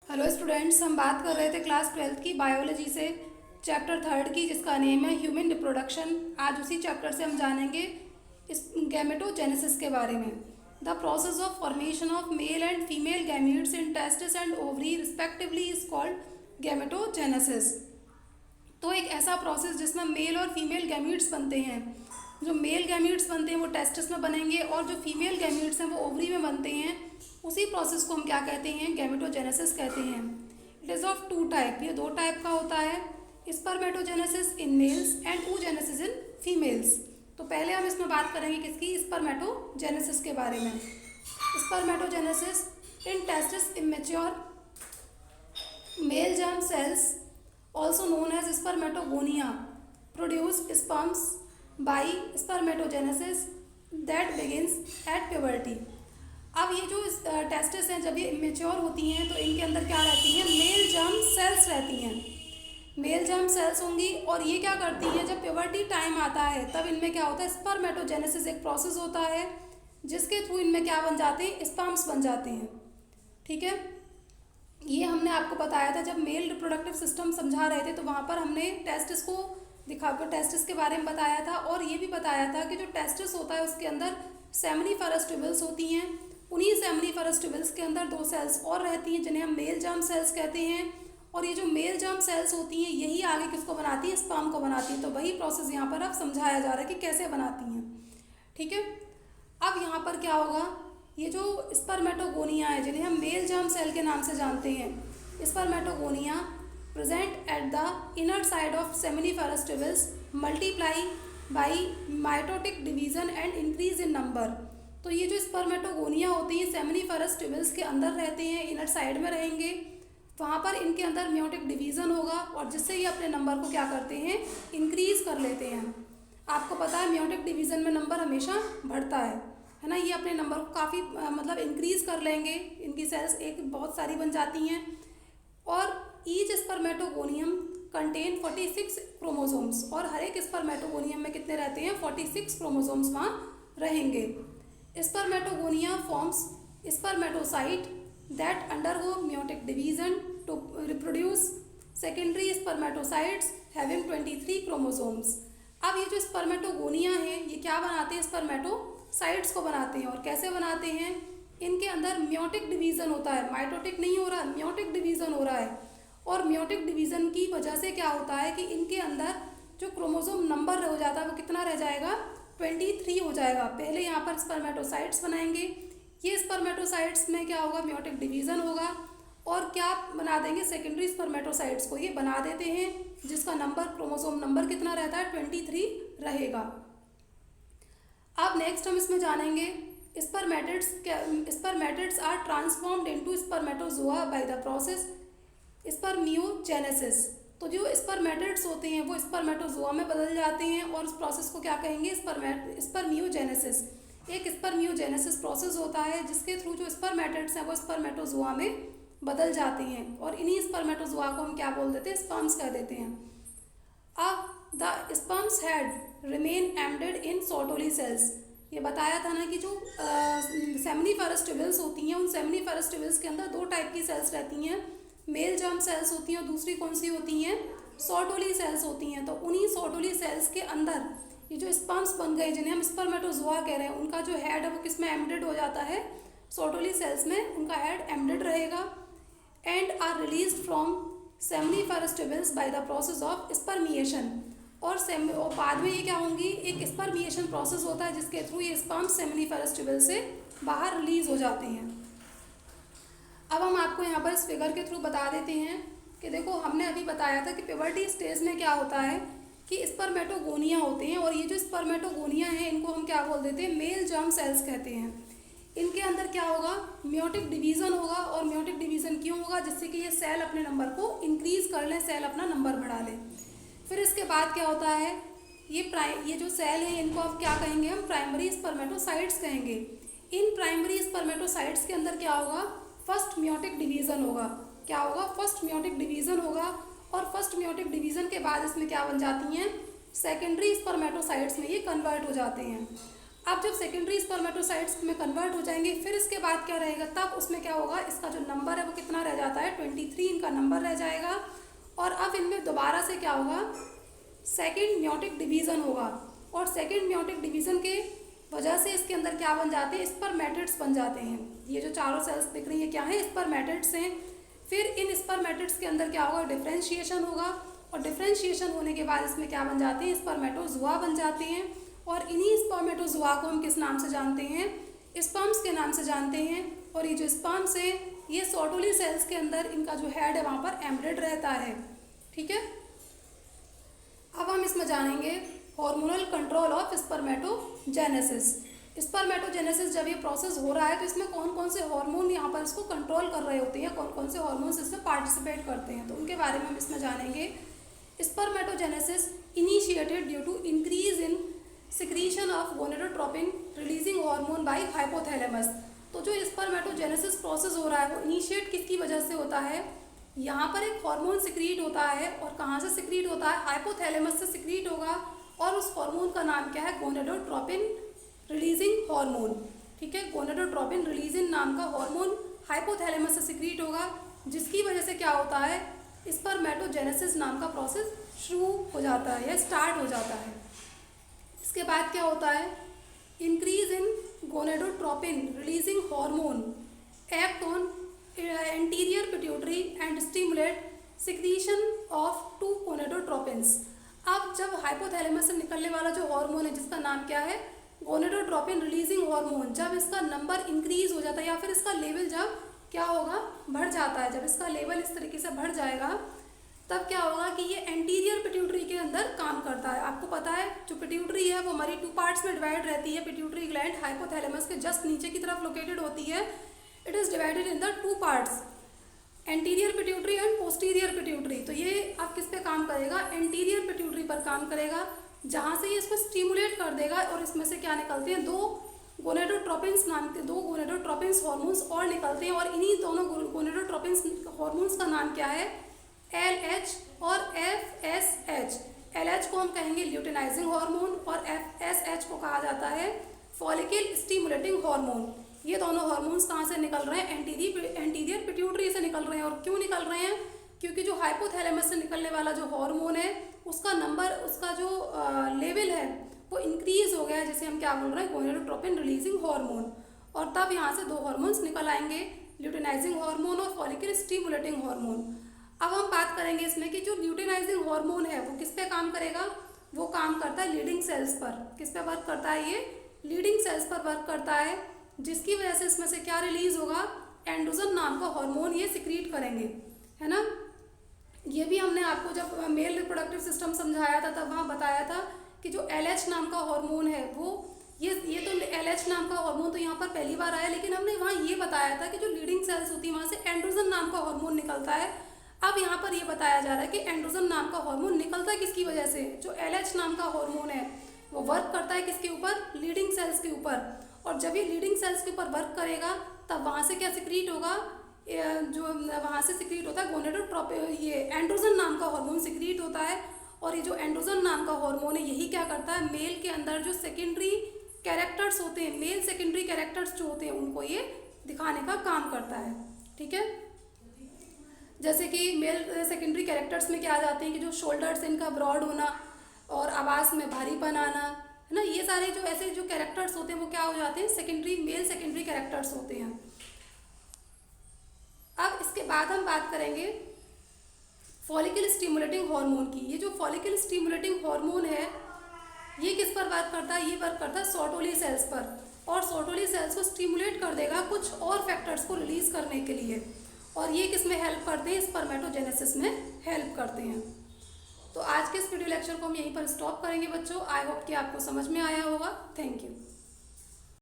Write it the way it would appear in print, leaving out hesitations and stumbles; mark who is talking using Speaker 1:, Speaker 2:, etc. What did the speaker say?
Speaker 1: Hello students, हम बात कर रहे थे क्लास 12th की बायोलॉजी से चैप्टर 3 की, जिसका नेम है ह्यूमन रिप्रोडक्शन। आज उसी चैप्टर से हम जानेंगे इस गैमेटोजेनेसिस के बारे में। The process of formation of male and female gametes in testis and ovary respectively is called gametogenesis. तो एक ऐसा प्रोसेस जिसमें मेल और फीमेल गैमीट्स बनते हैं। जो मेल गैमीट्स बनते हैं वो टेस्टिस में बनेंगे और जो फीमेल गैमीट्स हैं वो ओवरी में बनते हैं। उसी प्रोसेस को हम क्या कहते हैं? गैमेटोजेनेसिस कहते हैं। It is of two type, ये दो टाइप का होता है, spermatogenesis in males and oogenesis in females. तो पहले हम इसमें बात करेंगे किसकी? स्पर्मेटोजेनेसिस के बारे में। Spermatogenesis in testis immature mail germ cells also known as spermatogonia produce sperms by spermatogenesis that begins at puberty। अब ये जो टेस्टिस हैं, जब ये इमेच्योर होती हैं तो इनके अंदर क्या रहती हैं? मेल जर्म सेल्स रहती हैं। मेल जर्म सेल्स होंगी और ये क्या करती हैं? जब प्यूबर्टी टाइम आता है तब इनमें क्या होता है? स्पर्मेटोजेनेसिस एक प्रोसेस होता है जिसके थ्रू इनमें क्या बन जाते हैं? स्पर्म्स बन जाते हैं। ठीक है, ये हमने आपको बताया था जब मेल रिप्रोडक्टिव सिस्टम समझा रहे थे, तो वहाँ पर हमने टेस्टिस को दिखाकर टेस्टिस के बारे में बताया था और ये भी बताया था कि जो टेस्टिस होता है उसके अंदर सेमिनिफरस ट्यूबल्स होती हैं। उन्हीं सेमिनिफरस ट्यूबल्स के अंदर दो सेल्स और रहती हैं जिन्हें हम मेल जर्म सेल्स कहते हैं। और ये जो मेल जर्म सेल्स होती हैं यही आगे किसको बनाती हैं? स्पर्म को बनाती हैं। तो वही प्रोसेस यहाँ पर अब समझाया जा रहा है कि कैसे बनाती हैं। ठीक है, अब यहाँ पर क्या होगा? ये जो स्पर्मेटोगोनिया है जिन्हें हम मेल जर्म सेल के नाम से जानते हैं, spermatogonia present at the inner side of seminiferous tubules multiply by mitotic division and increase in number. तो ये जो स्पर्मेटोगोनिया होती है सेमिनिफरस ट्यूबल्स के अंदर रहते हैं, इनर साइड में रहेंगे। वहाँ पर इनके अंदर म्योटिक डिवीज़न होगा और जिससे ये अपने नंबर को क्या करते हैं? इंक्रीज़ कर लेते हैं। आपको पता है म्योटिक डिवीज़न में नंबर हमेशा बढ़ता है ना। ये अपने नंबर को काफ़ी मतलब इंक्रीज़ कर लेंगे, इनकी सेल्स एक बहुत सारी बन जाती हैं। और ईच स्पर्मेटोगोनियम कंटेन 46 क्रोमोसोम्स, और हर एक स्पर्मेटोगोनियम में कितने रहते हैं? 46 क्रोमोसोम्स वहाँ रहेंगे। Spermatogonia forms spermatocyte that undergo meiotic division to reproduce secondary spermatocytes having 23 chromosomes। अब ये जो स्पर्मेटोगोनिया है ये क्या बनाते हैं? स्पर्मेटोसाइट्स को बनाते हैं। और कैसे बनाते हैं? इनके अंदर म्योटिक डिवीज़न होता है, माइटोटिक नहीं हो रहा, म्योटिक डिवीज़न हो रहा है। और म्योटिक डिवीज़न की वजह से क्या होता है कि इनके अंदर जो क्रोमोसोम नंबर हो जाता है वो कितना रह जाएगा? 23 हो जाएगा। पहले यहाँ पर स्पर्मेटोसाइट्स बनाएंगे, ये स्पर्मेटोसाइट्स में क्या होगा? म्योटिक डिवीज़न होगा और क्या बना देंगे? सेकेंडरी स्पर्मेटोसाइट्स को ये बना देते हैं जिसका नंबर, क्रोमोसोम नंबर कितना रहता है? 23 रहेगा। अब नेक्स्ट हम इसमें जानेंगे spermatids are transformed into spermatozoa by the process spermiogenesis. तो जो स्पर्मेटिड्स होते हैं वो स्पर्मेटोजोआ में बदल जाते हैं और उस प्रोसेस को क्या कहेंगे? स्पर्मियोजेनेसिस। एक स्पर्मियोजेनेसिस प्रोसेस होता है जिसके थ्रू जो स्पर्मेटिड्स हैं वो स्पर्मेटोजोआ में बदल जाते हैं और इन्हीं स्पर्मेटोजोआ को हम क्या बोल देते हैं? स्पर्म्स कह देते हैं। अब the sperms had remain embedded in Sertoli cells. ये बताया था ना कि जो सेमिनिफरस ट्यूबल्स होती हैं उन सेमिनिफरस ट्यूबल्स के अंदर दो टाइप की सेल्स रहती हैं, मेल जर्म सेल्स होती हैं और दूसरी कौन सी होती हैं? सोटोली सेल्स होती हैं। तो उन्हीं सोटोली सेल्स के अंदर ये जो स्पर्म्स बन गए जिन्हें हम स्पर्मेटोजोआ कह रहे हैं, उनका जो हेड है वो किस में एम्बेडेड हो जाता है? सोटोली सेल्स में उनका हेड एम्बेडेड रहेगा। And are released from seminiferous tubules by the process of spermiation. और बाद में ये क्या होंगी? एक स्पर्मिएशन प्रोसेस होता है जिसके थ्रू ये स्पर्म्स सेमिनिफरस ट्यूबल से बाहर रिलीज हो जाते हैं। अब हम आपको यहाँ पर इस फिगर के थ्रू बता देते हैं कि देखो, हमने अभी बताया था कि प्यूबर्टी स्टेज में क्या होता है कि स्पर्मेटोगोनिया होते हैं और ये जो स्पर्मेटोगोनिया है इनको हम क्या बोल देते हैं? मेल जर्म सेल्स कहते हैं। इनके अंदर क्या होगा? म्योटिक डिवीज़न होगा। और म्योटिक डिवीज़न क्यों होगा? जिससे कि ये सेल अपने नंबर को इंक्रीज कर लें, सेल अपना नंबर बढ़ा लें। फिर इसके बाद क्या होता है? ये जो सेल है इनको अब क्या कहेंगे? हम प्राइमरी स्पर्मेटोसाइट्स कहेंगे। इन प्राइमरी स्पर्मेटोसाइट्स के अंदर क्या होगा? फर्स्ट म्योटिक डिवीज़न होगा। क्या होगा? फर्स्ट म्योटिक डिवीज़न होगा। और फर्स्ट म्योटिक डिवीज़न के बाद इसमें क्या बन जाती हैं? सेकेंडरी स्पर्मेटोसाइट्स में ये कन्वर्ट हो जाते हैं। अब जब सेकेंडरी स्पर्मेटोसाइट्स में कन्वर्ट हो जाएंगे, फिर इसके बाद क्या रहेगा, तब उसमें क्या होगा, इसका जो नंबर है वो कितना रह जाता है, 23 इनका नंबर रह जाएगा। और अब इनमें दोबारा से क्या होगा, सेकेंड म्योटिक डिवीज़न होगा, और सेकेंड म्योटिक डिवीज़न के वजह से इसके अंदर क्या बन जाते हैं, स्पर्मेटिड्स बन जाते हैं। ये जो चारों सेल्स दिख रही हैं क्या है, स्पर्मेटिड्स हैं। फिर इन स्पर्मेटिड्स के अंदर क्या होगा, डिफरेंशिएशन होगा, और डिफरेंशिएशन होने के बाद इसमें क्या बन जाते हैं, स्पर्मेटोजुआ बन जाते हैं। और इन्हीं स्पर्मेटोजुआ को हम किस नाम से जानते हैं, स्पर्म्स के नाम से जानते हैं। और ये जो स्पर्म्स है, ये सर्टोली सेल्स के अंदर इनका जो हेड है वहाँ पर एम्बेडेड रहता है। ठीक है, अब हम इसमें जानेंगे hormonal control of spermatogenesis. Spermatogenesis जब ये प्रोसेस हो रहा है तो इसमें कौन कौन से हार्मोन यहाँ पर इसको कंट्रोल कर रहे होते हैं, कौन कौन से हार्मोन्स इसमें पार्टिसिपेट करते हैं, तो उनके बारे में हम इसमें जानेंगे। Spermatogenesis initiated due to increase in secretion of gonadotropin releasing hormone by hypothalamus. तो जो स्पर्मेटोजेनेसिस प्रोसेस हो रहा है वो इनिशिएट किसकी वजह से होता है, यहाँ पर एक हार्मोन सिक्रीट होता है, और कहाँ से सिक्रीट होता है, हाइपोथैलेमस से सिक्रीट होगा, और उस हार्मोन का नाम क्या है, गोनेडोट्रोपिन रिलीजिंग हार्मोन। ठीक है, गोनेडोट्रोपिन रिलीजिंग नाम का हार्मोन हाइपोथैलेमस से सिक्रीट होगा, जिसकी वजह से क्या होता है, स्पर्मेटोजेनेसिस नाम का प्रोसेस शुरू हो जाता है या स्टार्ट हो जाता है। इसके बाद क्या होता है, increase in gonadotropin releasing hormone act on anterior pituitary and stimulate secretion of two gonadotropins. अब जब हाइपोथैलेमस से निकलने वाला जो हार्मोन है जिसका नाम क्या है, गोनेडोट्रोपिन रिलीजिंग हार्मोन, जब इसका नंबर इंक्रीज हो जाता है या फिर इसका लेवल जब क्या होगा, बढ़ जाता है, जब इसका लेवल इस तरीके से बढ़ जाएगा तब क्या होगा कि ये एंटीरियर पिट्यूटरी के अंदर काम करता है। आपको पता है जो पिट्यूटरी है वो हमारी 2 पार्ट्स में डिवाइड रहती है। पिट्यूटरी ग्लैंड हाइपोथैलेमस के जस्ट नीचे की तरफ लोकेटेड होती है। It is divided in the 2 parts, anterior pituitary and posterior pituitary. तो ये अब किस पे काम करेगा, एंटीरियर पिट्यूटरी पर काम करेगा, जहाँ से ये इसको स्टिमुलेट कर देगा, और इसमें से क्या निकलते हैं, 2 गोनेडोट्रोपिन्स नाम के 2 गोनेडोट्रोपिन्स हार्मोन्स और निकलते हैं। और इन्हीं दोनों गोनेडोट्रोपिन्स हार्मोन्स का नाम क्या है, LH और FSH। LH को हम कहेंगे ल्यूटेनाइजिंग हार्मोन, और FSH को कहा जाता है फॉलिकल स्टिमुलेटिंग हार्मोन। ये दोनों हार्मोन्स कहाँ से निकल रहे हैं, एंटीरियर पिट्यूटरी से निकल रहे हैं। और क्यों निकल रहे हैं, क्योंकि जो हाइपोथैलेमस से निकलने वाला जो हार्मोन है उसका नंबर, उसका जो लेवल है वो इंक्रीज हो गया है, जिसे हम क्या बोल रहे हैं, गोनेडोट्रोपिन रिलीजिंग हार्मोन। और तब यहाँ से 2 हार्मोन्स निकल आएंगे, ल्यूटेनाइजिंग हार्मोन और फॉलिकल स्टिमुलेटिंग हार्मोन। अब हम बात करेंगे इसमें कि जो ल्यूटेनाइजिंग हार्मोन है वो किस पे काम करेगा, वो काम करता है लीडिंग सेल्स पर। किस पे वर्क करता है, ये लीडिंग सेल्स पर वर्क करता है, जिसकी वजह से इसमें से क्या रिलीज होगा, एंड्रोजन नाम का हार्मोन ये सिक्रीट करेंगे, है ना। ये भी हमने आपको जब मेल रिप्रोडक्टिव सिस्टम समझाया था तब वहाँ बताया था कि जो LH नाम का हार्मोन है वो ये तो LH नाम का हार्मोन तो यहाँ पर पहली बार आया, लेकिन हमने वहाँ ये बताया था कि जो लीडिंग सेल्स होती है वहाँ से एंड्रोजन नाम का हार्मोन निकलता है। अब यहाँ पर ये बताया जा रहा है कि एंड्रोजन नाम का हार्मोन निकलता है किसकी वजह से, जो LH नाम का हार्मोन है वो वर्क करता है किसके ऊपर, लीडिंग सेल्स के ऊपर। और जब ये लीडिंग सेल्स के ऊपर वर्क करेगा तब वहाँ से क्या सिक्रीट होगा, जो वहाँ से सिक्रीट होता है गोनेडोट्रोपिन, ये एंड्रोजन नाम का हार्मोन सिक्रीट होता है। और ये जो एंड्रोजन नाम का हार्मोन है यही क्या करता है, मेल के अंदर जो सेकेंडरी कैरेक्टर्स होते हैं, मेल सेकेंडरी कैरेक्टर्स जो होते हैं उनको ये दिखाने का काम करता है। ठीक है, जैसे कि मेल सेकेंडरी कैरेक्टर्स में क्या आ जाते हैं कि जो शोल्डर्स इनका ब्रॉड होना और आवाज़ में भारीपन आना, है ना, ये सारे जो ऐसे जो कैरेक्टर्स होते हैं वो क्या हो जाते हैं, सेकेंडरी मेल सेकेंडरी कैरेक्टर्स होते हैं। अब इसके बाद हम बात करेंगे फॉलिकल स्टिमुलेटिंग हार्मोन की। ये जो फॉलिकल स्टिमुलेटिंग हार्मोन है ये किस पर वर्क करता है, ये वर्क करता है सर्टोली सेल्स पर, और सर्टोली सेल्स को स्टिमुलेट कर देगा कुछ और फैक्टर्स को रिलीज करने के लिए। और ये किस में हेल्प करते हैं, स्पर्मेटोजेनेसिस में हेल्प करते हैं। तो आज के इस वीडियो लेक्चर को हम यहीं पर स्टॉप करेंगे बच्चों। आई होप कि आपको समझ में आया होगा। Thank you.